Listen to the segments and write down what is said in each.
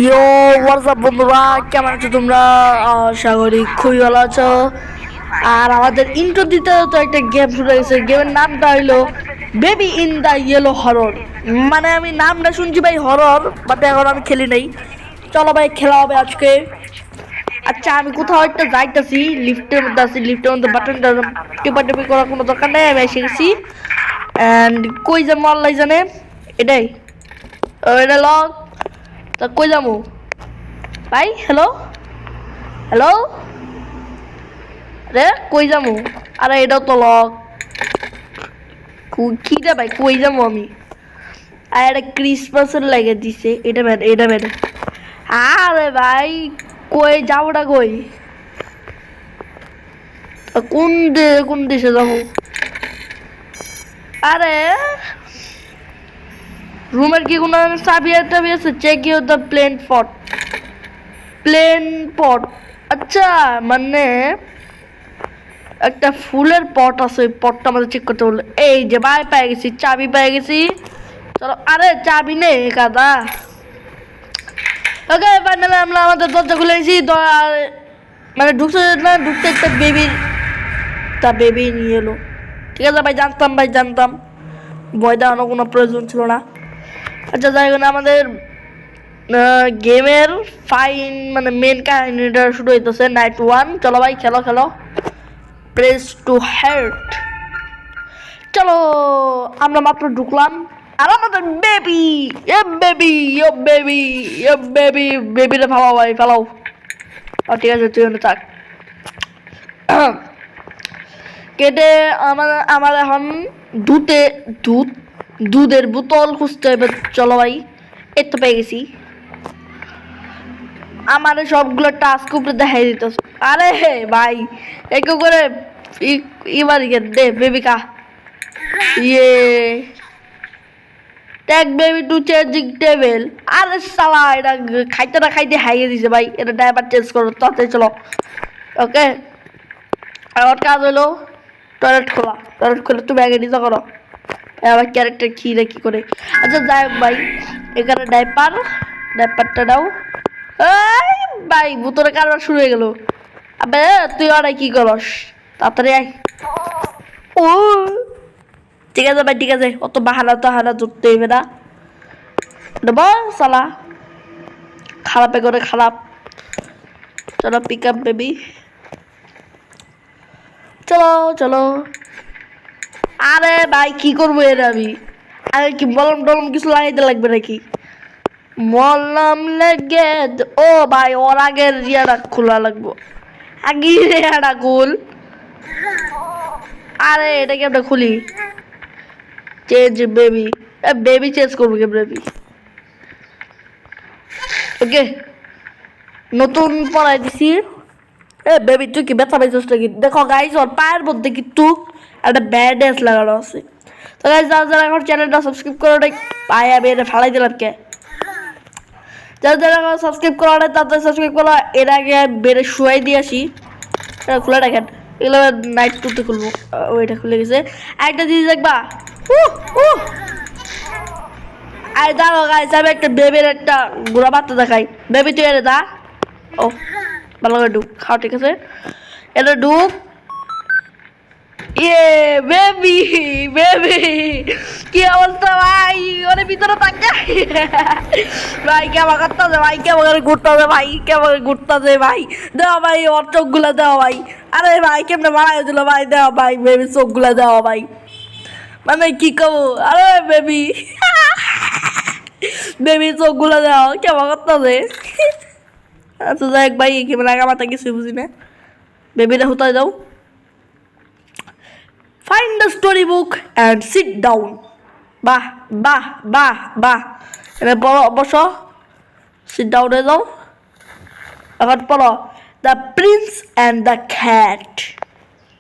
ইয়ো WhatsApp বন্ধুরা, কেমন আছো তোমরা? আশা করি খুবই ভালো আছো। আর আমাদের ইন্ট্রো দিতে তো একটা গেম শুরু হয়েছে। গেমের নামটা হইলো baby in the yellow horror. মানে আমি নামটা শুনছি ভাই হরর, বাট এখন আমি খেলি নাই। চলো ভাই খেলা হবে আজকে। আচ্ছা, আমি কোথাও একটা যাইতেছি, লিফটের মধ্যে আছি। লিফটের মধ্যে বাটনটা টিপাটিপি করার কোনো দরকার নেই, আমি এসে গেছি। অ্যান্ড কই যাবো আল্লাহ জানে। এটাই এটা লক। তা কই যাবো ভাই? হ্যালো হ্যালো, রে কই যাবো? আরে এটাও তো লক। কি রে ভাই, কই যাবো আমি? আর এটা ক্রিসমাসের লাগে দিছে। এটা ম্যাড, এটা ম্যাড। আরে ভাই কই যাবোটা কই? কোন দেশে যাবো? আরে রুমের কি কোনো চাবি টাবি আছে? চেক ইউর দ্য প্লেন পট। আচ্ছা, মানে একটা ফুলের পট আছে, ওই পটটা আমাদের চেক করতে বললো। এই যে ভাই পেয়ে গেছি, চাবি পেয়ে গেছি। চলো। আরে চাবি নেই কাদা। ওকে ফাইনালি আমরা আমাদের দরজা খুলে নিয়েছি। মানে ঢুকতে না ঢুকতে একটা বেবি নিয়ে এলো। ঠিক আছে ভাই, জানতাম ভাই, জানতাম। ভয় দেওয়ানোর কোনো প্রয়োজন ছিল না। আচ্ছা যাই হোক, আমাদের গেমের মানে মেন কাহিনীটা শুরু হইতেছে। নাইট 1। চলো ভাই খেলো খেলো। Press to head. চলো, আমরা মাত্র ঢুকলাম। আর আমাদের বেবি, বেবিরে ফালাও ভাই, ফালাও। ঠিক আছে, তুই থাক। কেটে আমার এখন দুধের বোতল খুঁজতে হবে। চলো ভাই, এই তো পেয়ে গেছি। আমার সবগুলো টাস্ক উপরে দেখাই দিত। আরে ভাই একটু করে এবার দে বেবিকা। ইয়ে take baby to changing table. আরে শালা, এটা খাইতে না খাইতে হাইয়ে দিছে ভাই। এটা ড্রাইভার চেঞ্জ করো তাতে। চলো ওকে। আমার কাজ হলো টয়লেট খোলা। টয়লেট খুলে তুমি আগে নিজে করো। আবার ক্যারেক্টার কি রে কি করে। আচ্ছা যাই হোক ভাই, এখানে ডাইপারটা দাও। ভাই ভুতরে কারবার শুরু হয়ে গেল। আবে তুই আর কি করস? তাড়াতাড়ি আয়। ও ঠিক আছে ভাই, ঠিক আছে। অত বাহানা টাহানা ধরতে হইবে না। সালা খারাপে করে খারাপ। চলো পিক আপ বেবি, চলো চলো। আরে ভাই কি করবো এর আমি? আরে কি মলম টলম কিছু লাগাইতে লাগবে নাকি? মলম লেগে ও ভাই, ওর আগের ইয়েটা খোলা লাগবো। আগে এটা খুল। আরে এটা কি আমরা খুলি? Change baby. বেবি চেঞ্জ করবো কে বেবি? ওকে, নতুন পড়াই দিছি। বেবি তুই কি ব্যথা পাইছিস নাকি? দেখো গাইজ, ওর পায়ের মধ্যে কিন্তু একটা ব্যান্ডেজ লাগানো আছে। তো গাইজ, যারা এখন চ্যানেলটা সাবস্ক্রাইব করো নাই, পায়ে আমি এটা ফালাই দিলাম কে। যারা এখন সাবস্ক্রাইব করো নাই তাদের সাবস্ক্রাইব করো। এর আগে বেড়ে শুয়াই দিয়ে আসি। খুলে রাখেন, এগুলো নাইট 2-তে খুলবো। ওইটা খুলে গেছে। একটা জিনিস দেখবা। আরে দাঁড়ো গাইজ, আমি একটা বেবির একটা গুড়া বাচ্চা দেখাই। বেবি তুই এনে দা। ও ভালো করে ঢুক, খাও। ঠিক আছে, এটা ঢুক। ইয়ে বেবি, কি অবস্থা ভাই? ওরে ভিতরে থাকে ভাই। কেমন করতেছে ভাই? কেমন করে ঘুরতেছে ভাই? কেমন করে ঘুরতেছে ভাই? দেওয়া ভাই ওর চোখগুলা দেওয়া ভাই। আরে ভাই কেমনে মারা গেছিল ভাই? দেওয়া ভাই বেবি চোখগুলা দেওয়া ভাই। মানে কি কবো? আরে বেবি চোখগুলা দেওয়া কেমন করতেছে? আচ্ছা যাই হোক ভাই, কি লাগা মাথা কিছুই বুঝি না। বেবিটা হুতায় দাও। Find the story book and sit down. বাহ বাহ বাহ বাহ। এবার বসো, সিট ডাউন হয়ে যাও। এখন পড়ো the Prince and the cat.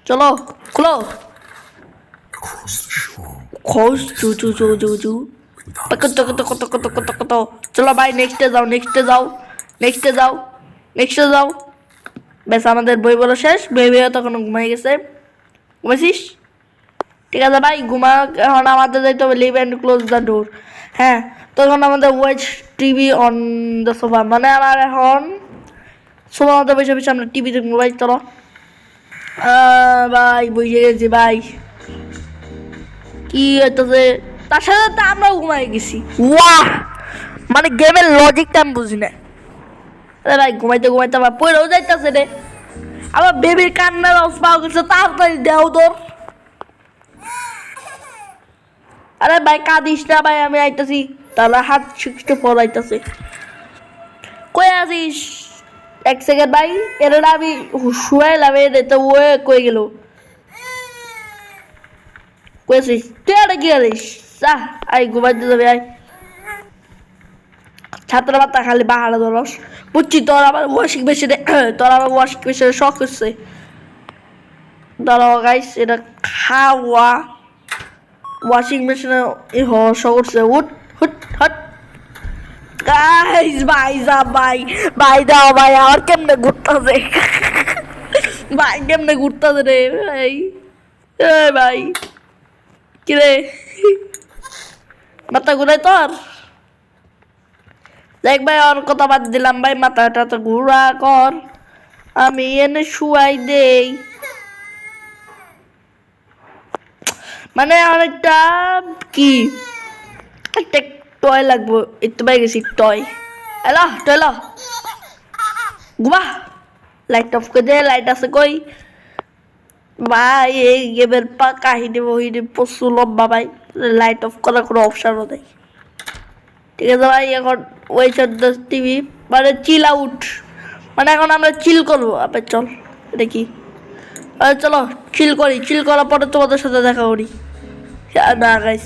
চলো খুলো। খোঁজ চু চু চু চু চু। কত। চলো ভাই নেক্সটে যাও, নেক্সটে যাও, নেক্সটে যাও, নেক্সটে যাও। বেশ, আমাদের বই বলা শেষ। বেবিও তখন ঘুমাই গেছে। ঘুমাইছিস? ঠিক আছে ভাই ঘুমা। এখন আমাদের যাইতে হবে leave and close the door. হ্যাঁ, তখন আমাদের wait TV on the sofa, মানে আমার এখন সোফা মতো বসে বসে আমরা টিভি দেখবো। ভাই চলো ভাই, বসে গেছি ভাই। কি হইতেছে তার সাথে তো আমরাও ঘুমাই গেছি। ওয়াহ, মানে গেমের লজিকটা আমি বুঝি না। আরে ভাই ঘুমাইতে ঘুমাইতে আমার পড়েও যাইতেছে রে। আবার বেবির কান্নার আওয়াজ পাওয়া গেছে, তাড়াতাড়ি দেও তোর। আরে ভাই কাঁদিস না ভাই, আমি আইতাছি। তাহলে হাত শিখতে পড়াইতেছে। কই আছিস? এক সেকেন্ড ভাই, এর আমি শুয়াইলাম, তো ও কই গেল? কই আছিস তুই? আর কি আছিস? আই ঘুমাইতে যাবে, আয়। ছাত্র বাত্তা খালি বাহারা ধরস, বুঝছি। তোর আবার ওয়াশিং মেশিনে, তোর আবার ওয়াশিং মেশিনে শখ হচ্ছে। দাঁড়াও গাইস, এটা খাওয়া ওয়াশিং মেশিনে শখ করছে। উঠ হুট হট গাইস, ভাই যা ভাই, ভাই দাও ভাই, আর কেমনে ঘুরতেছে ভাই, কেমনে ঘুরতেছে রে ভাই। ভাই কিরে মাথা ঘুরাই তোর? দেখ ভাই, ওর কথা বাদ দিলাম ভাই, মাথাটা তো ঘুরা কর, আমি এনে শুয়াই দেই। মানে অনেকটা কি একটা টয় লাগবো, একটু পাই গেছি টয়। এলো টয়, এলো ঘুমা। লাইট অফ করে দে, লাইট আছে কই ভাই? এই গেমের কাহিনী বহিনী প্রচুর লম্বা ভাই, লাইট অফ করার কোনো অপশানও নেই। ঠিক আছে ভাই, এখন ওয়েট দ্য টিভি, মানে চিল আউট, মানে এখন আমরা চিল করবো। আবার চল, এটা কি? চলো চিল করি, চিল করার পরে তোমাদের সাথে দেখা করি। না গাইস,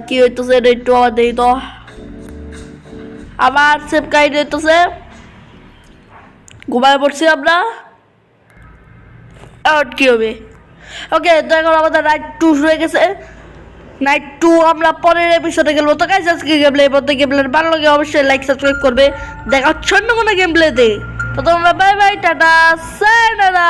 কি হইতেছে এটা একটু আবার দেখি তো। আমার সেম কাহিনী হইতেছে, ঘুমায় পড়ছি আমরা। কি হবে? ওকে, তো এখন আমাদের নাইট 2 শুরু হয়ে গেছে। নাইট 2 আমরা পরের এপিসোডে খেলবো। তো গাইস, আজকে গেমপ্লে এই পর্যন্ত। গেমপ্লে ভালো লাগে অবশ্যই লাইক সাবস্ক্রাইব করবে। দেখা হচ্ছে অন্য কোনো গেমপ্লেতে। তো তোমরা বাই বাই, টাটা, সায়নারা।